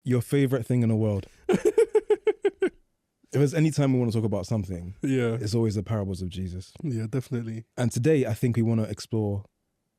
Your favorite thing in the world. If there's any time we want to talk about something, it's always the parables of Jesus. Yeah, definitely. And today, I think we want to explore,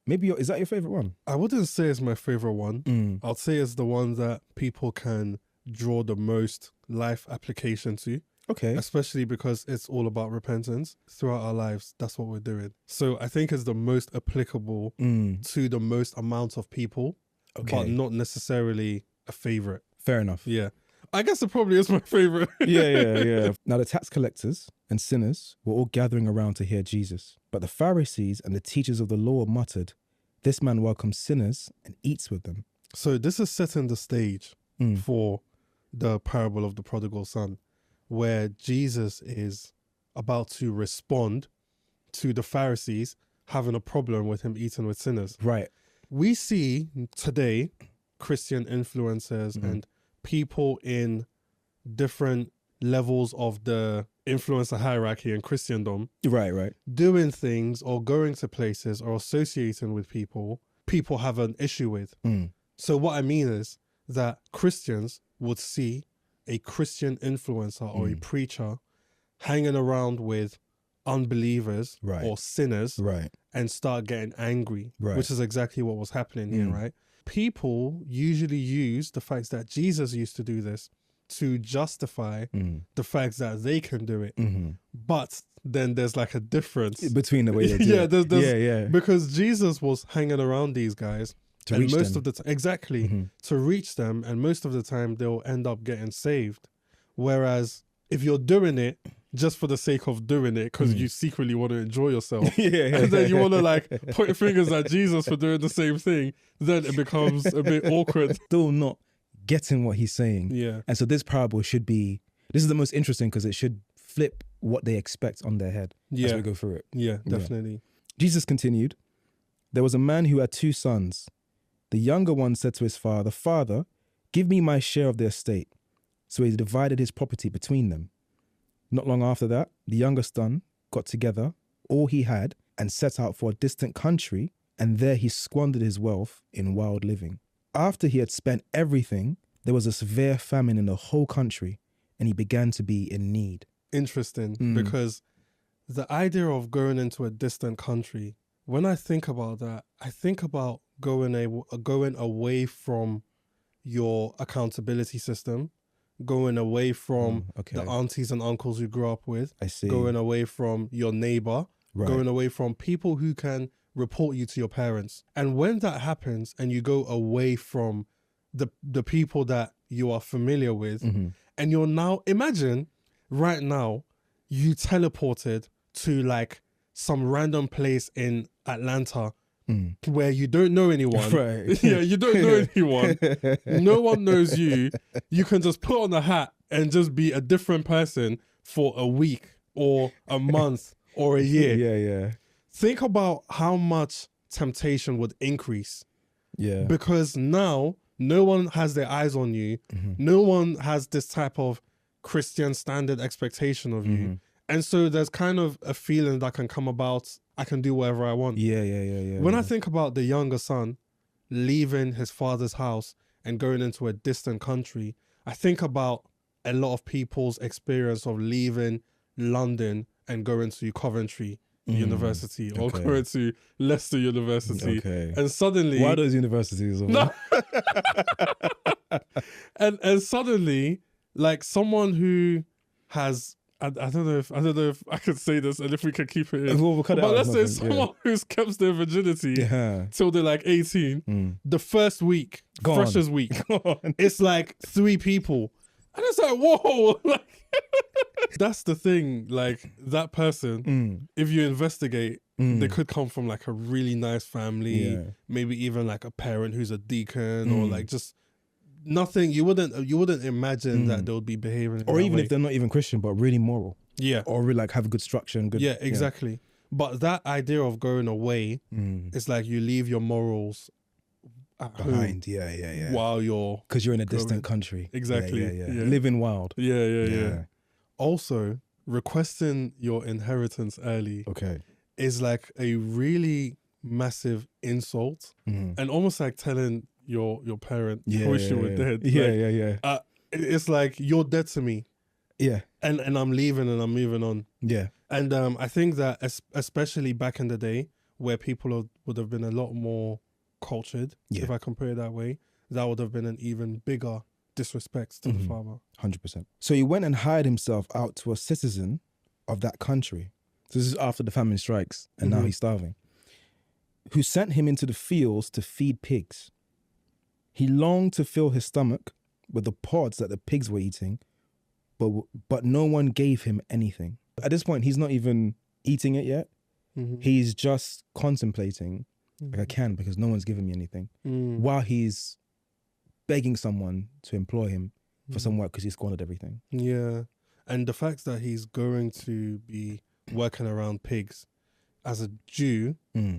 is that your favorite one? I wouldn't say it's my favorite one. I'd say it's the one that people can draw the most life application to. Okay. Especially because it's all about repentance. Throughout our lives, that's what we're doing. So I think it's the most applicable to the most amount of people, but not necessarily a favorite. Fair enough. Yeah. I guess it probably is my favorite. Yeah. Now, the tax collectors and sinners were all gathering around to hear Jesus. But the Pharisees and the teachers of the law muttered, "This man welcomes sinners and eats with them." So this is setting the stage for the parable of the prodigal son, where Jesus is about to respond to the Pharisees having a problem with him eating with sinners. Right. We see today Christian influencers and people in different levels of the influencer hierarchy in Christendom. Right. Doing things or going to places or associating with people have an issue with. So what I mean is that Christians would see a Christian influencer or a preacher hanging around with unbelievers or sinners and start getting angry, which is exactly what was happening here, right? People usually use the fact that Jesus used to do this to justify the fact that they can do it. But then there's like a difference between the way they do it. Because Jesus was hanging around these guys to and reach most them. of the time, to reach them, and most of the time they'll end up getting saved. Whereas if you're doing it just for the sake of doing it because you secretly want to enjoy yourself, and then you want to like point fingers at Jesus for doing the same thing, then it becomes a bit awkward. Still not getting what he's saying. Yeah. And so this parable should be, this is the most interesting because it should flip what they expect on their head as we go through it. Yeah, definitely. Jesus continued, "There was a man who had 2 sons. The younger one said to his father, 'Father, give me my share of the estate.' So he divided his property between them. Not long after that, the youngest son got together all he had and set out for a distant country, and there he squandered his wealth in wild living. After he had spent everything, there was a severe famine in the whole country, and he began to be in need." Interesting, because the idea of going into a distant country, when I think about that, I think about going away from your accountability system, going away from the aunties and uncles you grew up with, going away from your neighbor, going away from people who can report you to your parents. And when that happens and you go away from the people that you are familiar with, and you're now, imagine right now, you teleported to like some random place in Atlanta where you don't know anyone. You don't know anyone. No one knows you. You can just put on a hat and just be a different person for a week or a month or a year. Think about how much temptation would increase. Because now no one has their eyes on you. No one has this type of Christian standard expectation of you. And so there's kind of a feeling that can come about, I can do whatever I want. When I think about the younger son leaving his father's house and going into a distant country, I think about a lot of people's experience of leaving London and going to Coventry University or going to Leicester University. And suddenly... Why those universities? No. and suddenly, like someone who has... I don't know if I could say this and if we can keep it in. We'll cut it but out, let's say someone who's kept their virginity till they're like 18, the first week, freshers week, it's like 3 people. And it's like, whoa, like that's the thing. Like that person, if you investigate, they could come from like a really nice family, maybe even like a parent who's a deacon or like just nothing. You wouldn't imagine that they would be behaving or even if they're not even Christian but really moral, or really like have a good structure and good, exactly. But that idea of going away, it's like you leave your morals behind, while you're, because you're in a distant country, living wild, Also, requesting your inheritance early is like a really massive insult, and almost like telling your parent. Yeah, I wish you were yeah. dead. Yeah, Like, yeah. It's like you're dead to me, Yeah, and I'm leaving and I'm moving on. yeah. And I think that especially back in the day, where people would have been a lot more cultured, Yeah. if I compare it that way, that would have been an even bigger disrespect to the father. 100%. So he went and hired himself out to a citizen of that country. So this is after the famine strikes, and now he's starving. Who sent him into the fields to feed pigs. He longed to fill his stomach with the pods that the pigs were eating, but no one gave him anything. At this point, he's not even eating it yet. He's just contemplating, like I can because no one's giving me anything, while he's begging someone to employ him for some work because he's squandered everything. Yeah. And the fact that he's going to be working around pigs, as a Jew,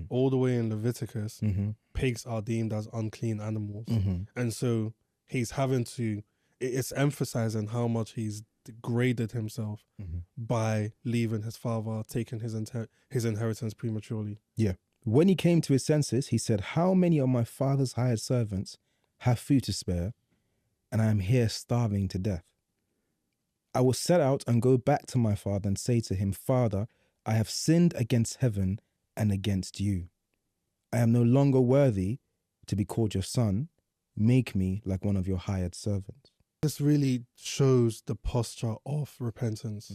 all the way in Leviticus, pigs are deemed as unclean animals. And so he's having to, it's emphasizing how much he's degraded himself by leaving his father, taking his inheritance prematurely. Yeah. When he came to his senses, he said, "How many of my father's hired servants have food to spare, and I am here starving to death? I will set out and go back to my father and say to him, Father, I have sinned against heaven and against you. I am no longer worthy to be called your son. Make me like one of your hired servants." This really shows the posture of repentance,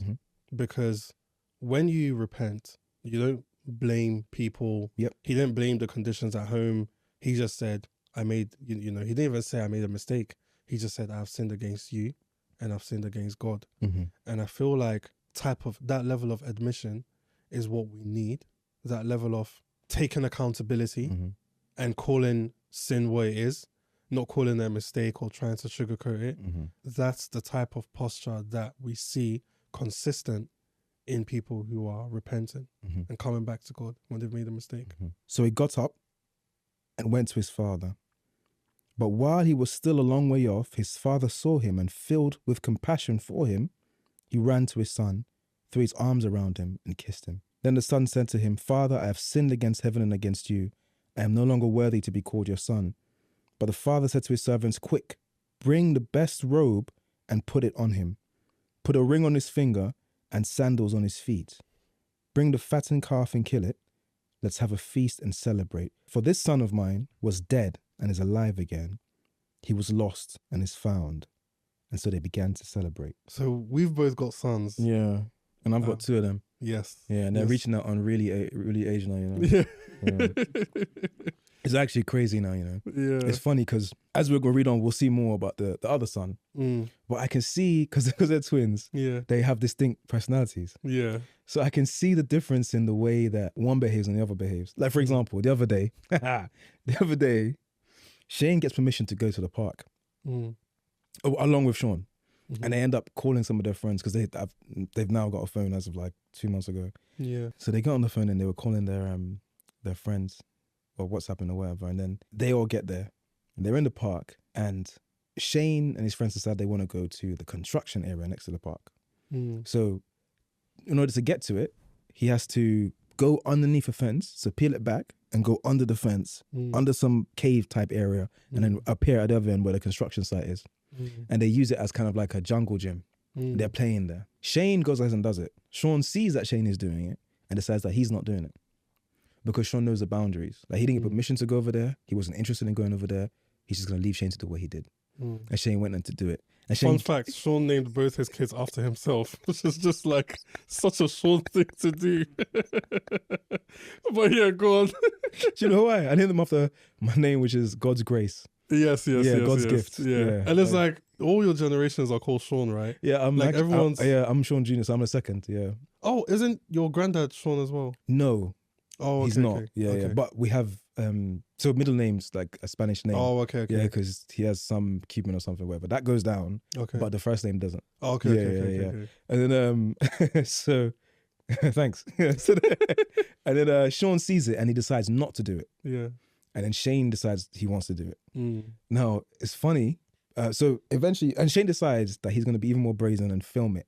because when you repent, you don't blame people. Yep. He didn't blame the conditions at home. He just said, he didn't even say I made a mistake. He just said, I've sinned against you and I've sinned against God. And I feel like that level of admission is what we need. That level of taking accountability and calling sin what it is, not calling it a mistake or trying to sugarcoat it. That's the type of posture that we see consistent in people who are repentant and coming back to God when they've made a mistake. So he got up and went to his father. But while he was still a long way off, his father saw him, and filled with compassion for him, he ran to his son, threw his arms around him and kissed him. Then the son said to him, Father, I have sinned against heaven and against you. I am no longer worthy to be called your son. But the father said to his servants, Quick, bring the best robe and put it on him. Put a ring on his finger and sandals on his feet. Bring the fattened calf and kill it. Let's have a feast and celebrate. For this son of mine was dead and is alive again. He was lost and is found. And so they began to celebrate. So we've both got sons. Yeah. And I've got two of them. Yes. Yeah, and they're reaching out on really age now, you know. Yeah. It's actually crazy now, you know. Yeah. It's funny because as we're going to read on, we'll see more about the other son. But I can see, because they're twins, they have distinct personalities. Yeah. So I can see the difference in the way that one behaves and the other behaves. Like, for example, the other day, Shane gets permission to go to the park along with Sean. And they end up calling some of their friends because they've now got a phone as of like 2 months ago. Yeah. So they got on the phone and they were calling their friends or WhatsApping or whatever. And then they all get there and they're in the park, and Shane and his friends decide they want to go to the construction area next to the park. So in order to get to it, he has to go underneath a fence, so peel it back and go under the fence, under some cave type area, and then appear at the other end where the construction site is. And they use it as kind of like a jungle gym. They're playing there. Shane goes ahead and does it. Sean sees that Shane is doing it and decides that he's not doing it because Sean knows the boundaries. Like, he didn't get permission to go over there. He wasn't interested in going over there. He's just going to leave Shane to do what he did. And Shane went in to do it. And Shane, fun fact, Sean named both his kids after himself, which is just like such a Sean thing to do. But yeah, go on. Do you know why? I named them after my name, which is God's grace. Yes, God's gift. Yeah. And it's like all your generations are called Sean, right? Yeah, I'm like everyone's. I'm Sean Jr., so I'm the second. Yeah. Oh, isn't your granddad Sean as well? No. Oh, okay, he's not. Okay. Yeah. But we have so middle names like a Spanish name. Oh, okay. Yeah, because he has some Cuban or something, whatever. That goes down. Okay. But the first name doesn't. Oh, okay. And then so thanks. And then Sean sees it and he decides not to do it. Yeah. And then Shane decides he wants to do it. Now, it's funny. So eventually, and Shane decides that he's going to be even more brazen and film it.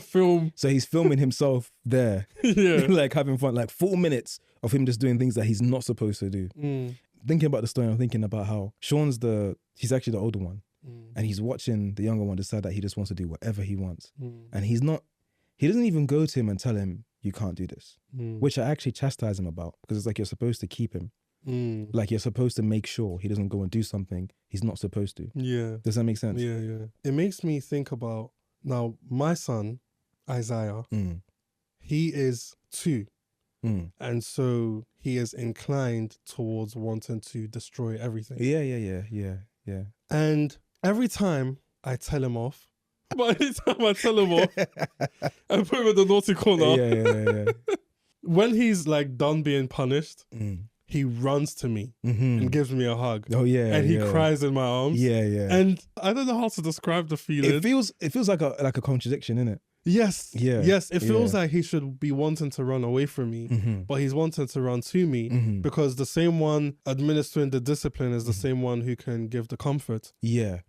Film. So he's filming himself there. Yeah. Like having fun, like 4 minutes of him just doing things that he's not supposed to do. thinking about the story, I'm thinking about how he's actually the older one. And he's watching the younger one decide that he just wants to do whatever he wants. And he doesn't even go to him and tell him, you can't do this, which I actually chastise him about, because it's like you're supposed to keep him. Like you're supposed to make sure he doesn't go and do something he's not supposed to. Yeah. Does that make sense? Yeah, yeah. It makes me think about, now my son, Isaiah, he is 2. And so he is inclined towards wanting to destroy everything. Yeah. And every time I tell him off, but anytime I tell him off, I put him in the naughty corner. Yeah. When he's like done being punished, he runs to me and gives me a hug. Oh yeah. And he cries in my arms. Yeah. And I don't know how to describe the feeling. It feels like a contradiction, innit? Yes. Yeah. Yes. It feels like he should be wanting to run away from me, but he's wanting to run to me because the same one administering the discipline is the same one who can give the comfort. Yeah.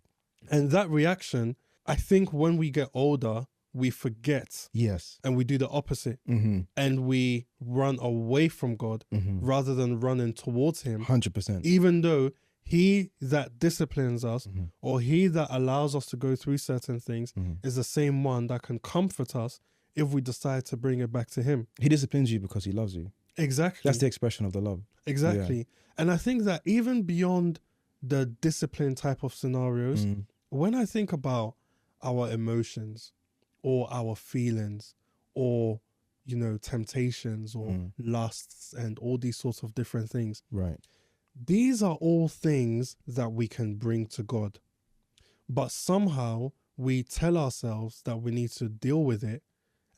And that reaction, I think when we get older, we forget. Yes. And we do the opposite. And we run away from God rather than running towards him. 100%. Even though he that disciplines us or he that allows us to go through certain things is the same one that can comfort us if we decide to bring it back to him. He disciplines you because he loves you. Exactly. That's the expression of the love. Exactly. Yeah. And I think that even beyond the discipline type of scenarios, when I think about our emotions or our feelings or, temptations or lusts and all these sorts of different things. Right. These are all things that we can bring to God. But somehow we tell ourselves that we need to deal with it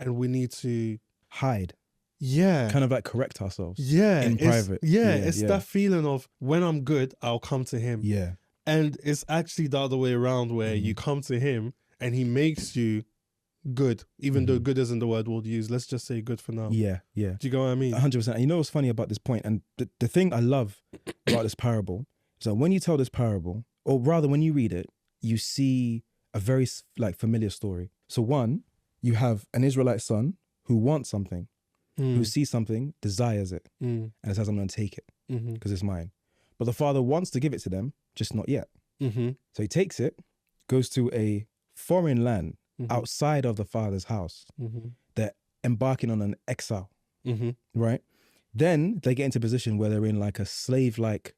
and we need to hide. Yeah. Kind of like correct ourselves. Yeah. In private. It's that feeling of when I'm good, I'll come to him. Yeah. And it's actually the other way around where you come to him and he makes you good, even though good isn't the word we'll use. Let's just say good for now. Yeah. Do you get what I mean? 100%. And you know what's funny about this point? And the thing I love about this parable is that when you tell this parable, or rather when you read it, you see a very familiar story. So one, you have an Israelite son who wants something, who sees something, desires it, and says, I'm going to take it because it's mine. But the father wants to give it to them, just not yet. So he takes it, goes to a foreign land outside of the father's house. They're embarking on an exile, right? Then they get into a position where they're in like a slave-like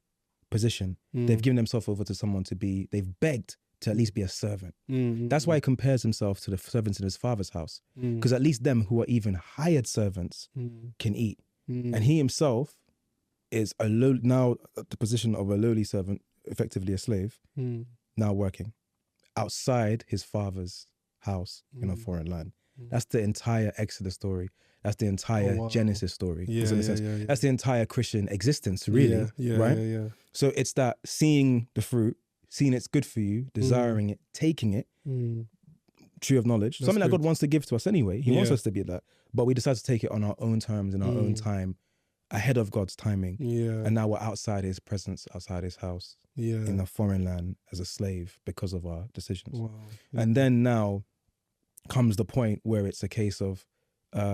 position. They've given themselves over to someone they've begged to at least be a servant. That's why he compares himself to the servants in his father's house. Because at least them who are even hired servants can eat. And he himself is now at the position of a lowly servant, effectively a slave, now working outside his father's house in a foreign land. That's the entire Exodus story. That's the entire Genesis story. That's the entire Christian existence, really. Right? So it's that seeing the fruit, seeing it's good for you, desiring it, taking it, tree of knowledge, something that God wants to give to us anyway. He wants us to be that. But we decide to take it on our own terms, in our own time, ahead of God's timing. And now we're outside his presence, outside his house, in a foreign land as a slave because of our decisions. And then now comes the point where it's a case of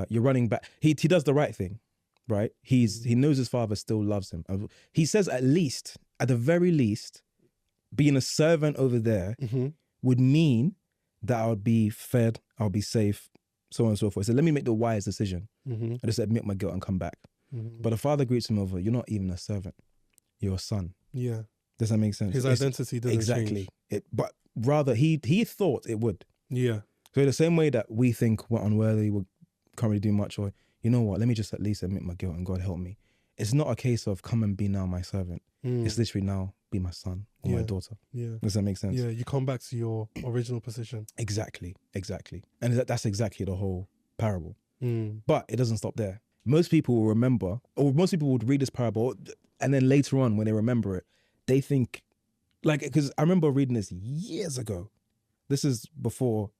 you're running back. He does the right thing, right? He knows his father still loves him. He says at the very least, being a servant over there would mean that I would be fed, I'll be safe, so on and so forth. So let me make the wise decision. I just admit my guilt and come back. But the father greets him over, you're not even a servant, you're a son. Yeah. Does that make sense? His identity doesn't change. But rather, he thought it would. Yeah. So the same way that we think we're unworthy, we can't really do much, or you know what, let me just at least admit my guilt and God help me. It's not a case of come and be now my servant. It's literally now be my son or my daughter. Yeah. Does that make sense? Yeah, you come back to your original position. Exactly. And that's exactly the whole parable. But it doesn't stop there. Most people will remember, or most people would read this parable, and then later on when they remember it, they think, because I remember reading this years ago. This is before,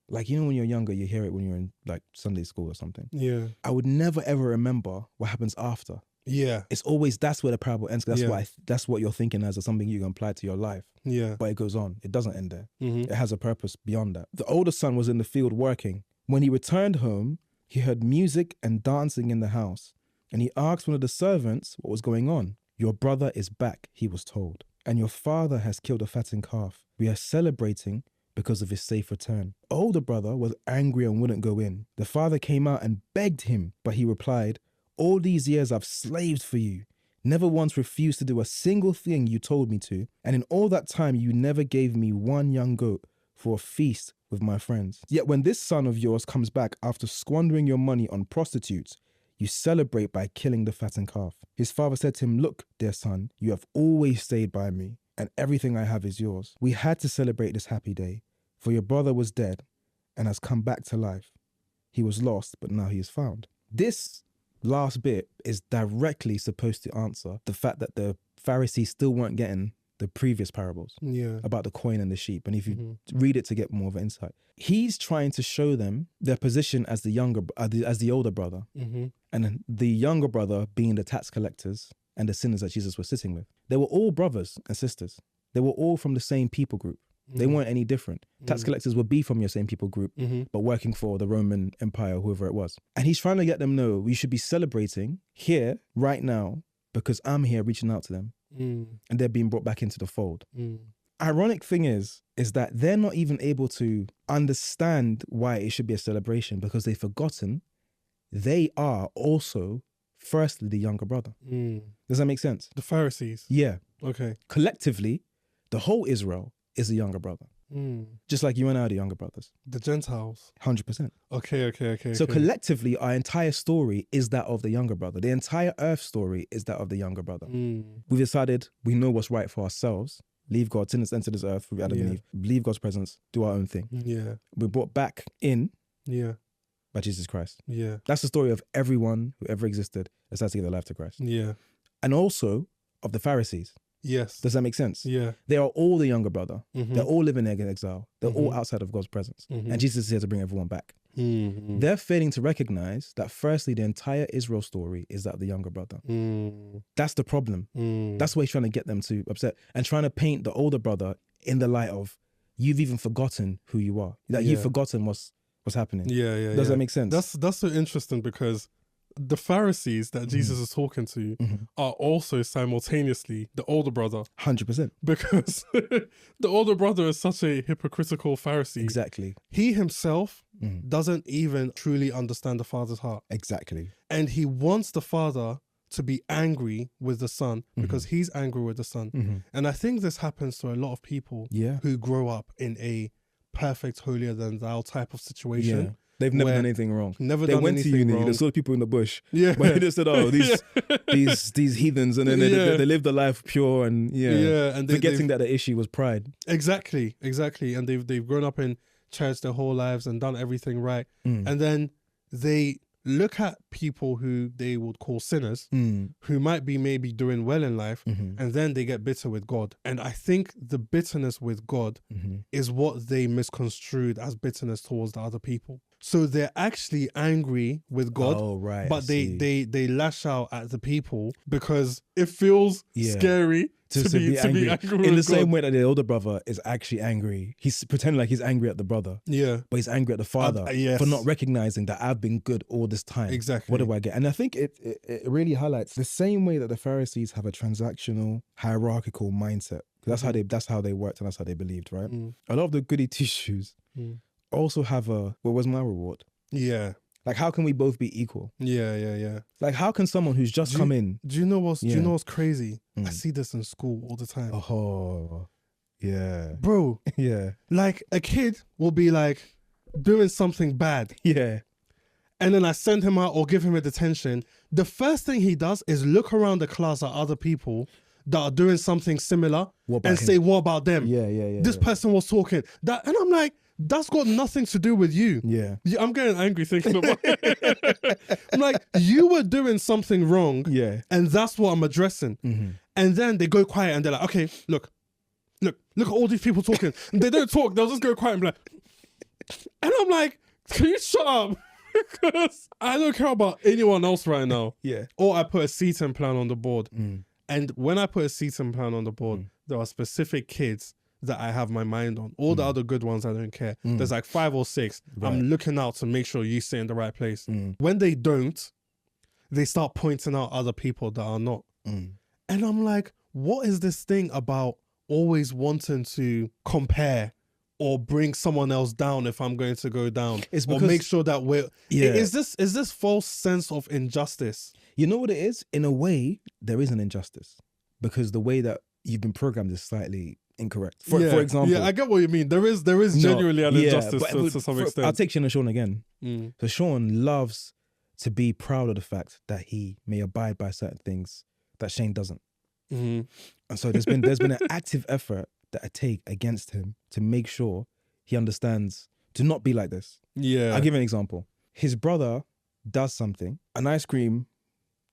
when you're younger, you hear it when you're in Sunday school or something. Yeah. I would never ever remember what happens after. Yeah. It's always, that's where the parable ends. That's what you're thinking as something you can apply to your life. Yeah. But it goes on. It doesn't end there. It has a purpose beyond that. The older son was in the field working. When he returned home, he heard music and dancing in the house. And he asked one of the servants what was going on. Your brother is back, he was told, and your father has killed a fattened calf. We are celebrating because of his safe return. Older brother was angry and wouldn't go in. The father came out and begged him, but he replied, all these years I've slaved for you, never once refused to do a single thing you told me to, and in all that time you never gave me one young goat for a feast with my friends. Yet when this son of yours comes back after squandering your money on prostitutes, you celebrate by killing the fattened calf. His father said to him, look, dear son, you have always stayed by me, and everything I have is yours. We had to celebrate this happy day, for your brother was dead and has come back to life. He was lost, but now he is found. This last bit is directly supposed to answer the fact that the Pharisees still weren't getting the previous parables about the coin and the sheep. And if you read it to get more of an insight, he's trying to show them their position as the older brother, and the younger brother being the tax collectors and the sinners that Jesus was sitting with. They were all brothers and sisters. They were all from the same people group. They weren't any different. Tax collectors would be from your same people group, but working for the Roman Empire, whoever it was. And he's trying to get them to know we should be celebrating here, right now, because I'm here reaching out to them. And they're being brought back into the fold. Ironic thing is that they're not even able to understand why it should be a celebration, because they've forgotten they are also firstly the younger brother. Does that make sense? The Pharisees. Yeah. Okay. Collectively, the whole Israel is the younger brother. Just like you and I are the younger brothers. The Gentiles. 100%. Okay. So collectively, our entire story is that of the younger brother. The entire earth story is that of the younger brother. We've decided we know what's right for ourselves. Leave God, sin has entered this earth through Adam and Eve. Leave God's presence, do our own thing. We're brought back in by Jesus Christ. That's the story of everyone who ever existed decided to give their life to Christ. And also of the Pharisees. Yes. Does that make sense? Yeah. They are all the younger brother. They're all living in exile. They're all outside of God's presence. And Jesus is here to bring everyone back. They're failing to recognize that firstly, the entire Israel story is that of the younger brother. That's the problem. That's why he's trying to get them to upset and trying to paint the older brother in the light of, you've even forgotten who you are. That you've forgotten what's happening. Does that make sense? That's so interesting, because the Pharisees that Jesus is talking to are also simultaneously the older brother. 100%. Because the older brother is such a hypocritical Pharisee. Exactly. He himself doesn't even truly understand the father's heart. Exactly. And he wants the father to be angry with the son because he's angry with the son. And I think this happens to a lot of people who grow up in a perfect, holier than thou type of situation. They've never done anything wrong. They went to uni. They saw people in the bush. But they just said, "Oh, these heathens," and then they lived a life pure and and forgetting that the issue was pride. Exactly. And they've grown up in church their whole lives and done everything right, and then they look at people who they would call sinners, who might be maybe doing well in life, and then they get bitter with God. And I think the bitterness with God is what they misconstrued as bitterness towards the other people. So they're actually angry with God, but they lash out at the people because it feels scary to be angry with in the same God. way that the older brother is actually angry. He's pretending like he's angry at the brother, but he's angry at the father for not recognizing that I've been good all this time. Exactly. What do I get? And I think it really highlights the same way that the Pharisees have a transactional, hierarchical mindset. That's how they worked and that's how they believed, right? A lot of the goody two-shoes also have what was my reward? Like, how can we both be equal? Like, how can someone who's just come in? Do you know what's crazy? I see this in school all the time. Oh, yeah. Bro. Like, a kid will be like doing something bad. And then I send him out or give him a detention. The first thing he does is look around the class at other people that are doing something similar and say, what about them? This person was talking. And I'm like, that's got nothing to do with you. I'm getting angry thinking about it. I'm like, you were doing something wrong. And that's what I'm addressing. And then they go quiet and they're like, okay, look at all these people talking. And they don't talk. They'll just go quiet and be like, and I'm like, can you shut up? Because I don't care about anyone else right now. Or I put a seating plan on the board. And when I put a seating plan on the board, there are specific kids that I have my mind on. All the other good ones, I don't care. There's like 5 or 6. I'm looking out to make sure you sit in the right place. When they don't, they start pointing out other people that are not. And I'm like, what is this thing about always wanting to compare or bring someone else down if I'm going to go down? It's or because- make sure that we're... Yeah. Is this false sense of injustice? You know what it is? In a way, there is an injustice because the way that you've been programmed is slightly incorrect. For example, yeah, I get what you mean. There is genuinely an injustice but to some extent. I'll take Shane and Sean again. Mm. So Sean loves to be proud of the fact that he may abide by certain things that Shane doesn't. Mm-hmm. And so there's been an active effort that I take against him to make sure he understands to not be like this. Yeah. I'll give you an example. His brother does something, an ice cream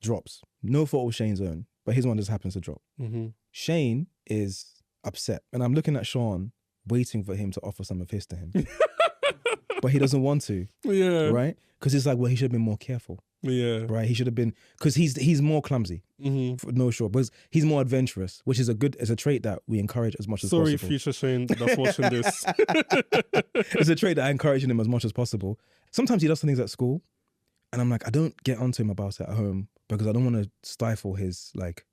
drops. No fault of Shane's own, but his one just happens to drop. Mm-hmm. Shane is upset. And I'm looking at Sean, waiting for him to offer some of his to him. But he doesn't want to. Yeah. Right? Because it's like, well, he should have been more careful. Yeah. Right? He should have been, because he's more clumsy. Mm-hmm. For no sure. But he's more adventurous, which is a trait that we encourage as much as Sorry, possible. future Shane that's watching this. It's a trait that I encourage in him as much as possible. Sometimes he does some things at school, and I'm like, I don't get onto him about it at home because I don't want to stifle his like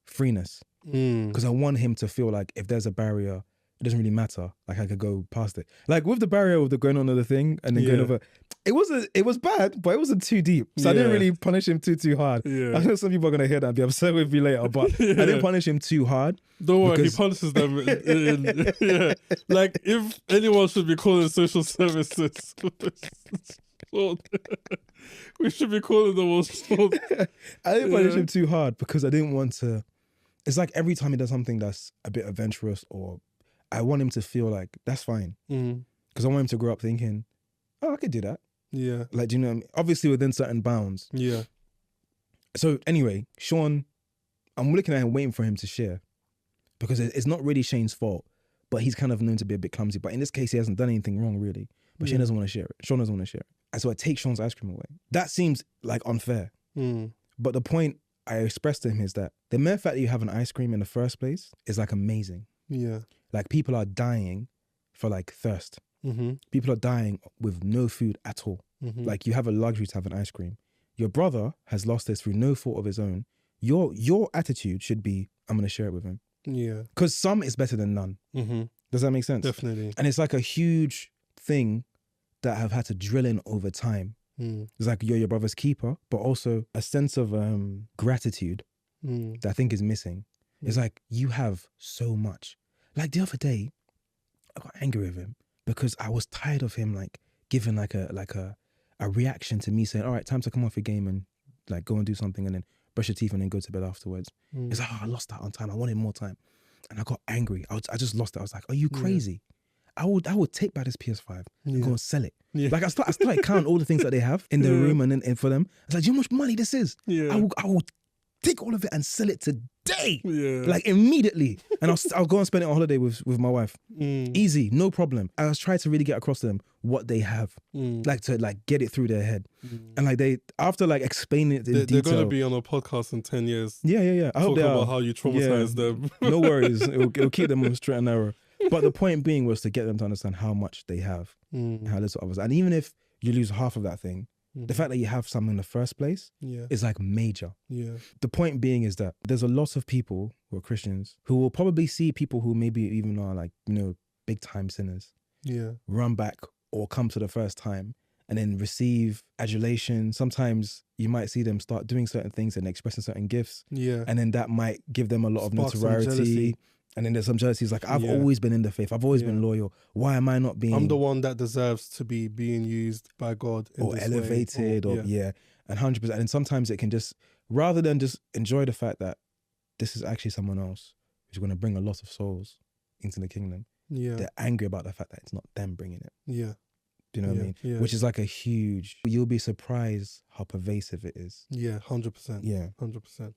freeness. Because I want him to feel like if there's a barrier, it doesn't really matter. Like I could go past it. Like with the barrier with the going on of the thing and then going over, it was bad, but it wasn't too deep. So I didn't really punish him too hard. Yeah. I know some people are gonna hear that and be upset with me later, but I didn't punish him too hard. Don't worry, because... he punishes them. Yeah. Like if anyone should be calling social services, we should be calling them also. I didn't punish him too hard because I didn't want to. It's like every time he does something that's a bit adventurous, or I want him to feel like that's fine. Because I want him to grow up thinking, oh, I could do that. Yeah. Like, do you know what I mean? Obviously within certain bounds. Yeah. So anyway, Sean, I'm looking at him waiting for him to share because it's not really Shane's fault, but he's kind of known to be a bit clumsy. But in this case, he hasn't done anything wrong really. But Shane doesn't want to share it. Sean doesn't want to share it. And so I take Sean's ice cream away. That seems like unfair. But the point I expressed to him is that the mere fact that you have an ice cream in the first place is like amazing. Yeah. Like people are dying for like thirst. People are dying with no food at all. Like you have a luxury to have an ice cream. Your brother has lost this through no fault of his own. Your attitude should be, I'm going to share it with him. Yeah. Because some is better than none. Does that make sense? Definitely. And it's like a huge thing that I've had to drill in over time. It's like you're your brother's keeper, but also a sense of gratitude that I think is missing. It's like you have so much. Like the other day, I got angry with him because I was tired of him like giving like a reaction to me saying, all right, time to come off your game and like go and do something and then brush your teeth and then go to bed afterwards. It's like, oh, I lost that on time. I wanted more time. And I got angry. I just lost it. I was like, are you crazy? I would take back this PS5 and go and sell it. Like I started counting all the things that they have in their room and then for them. I was like, do you know how much money this is? I will take all of it and sell it today. Like immediately. And I'll go and spend it on holiday with my wife. Easy, no problem. I was trying to really get across to them what they have. Like to like get it through their head. And like they, after like explaining it in detail. They're going to be on a podcast in 10 years. Yeah. I hope talking about how you traumatized them. No worries. It'll keep them on the straight and narrow. But the point being was to get them to understand how much they have and how little others. And even if you lose half of that thing, the fact that you have something in the first place is like major. The point being is that there's a lot of people who are Christians who will probably see people who maybe even are like, you know, big time sinners run back or come to the first time and then receive adulation. Sometimes you might see them start doing certain things and expressing certain gifts. And then that might give them a lot of notoriety. And then there's some jealousy. It's like, I've always been in the faith. I've always been loyal. Why am I not being... I'm the one that deserves to be being used by God in or this elevated way. And 100%. And sometimes it can just, rather than just enjoy the fact that this is actually someone else who's going to bring a lot of souls into the kingdom, they're angry about the fact that it's not them bringing it. Do you know what I mean? Which is like a huge... You'll be surprised how pervasive it is. 100%. 100%.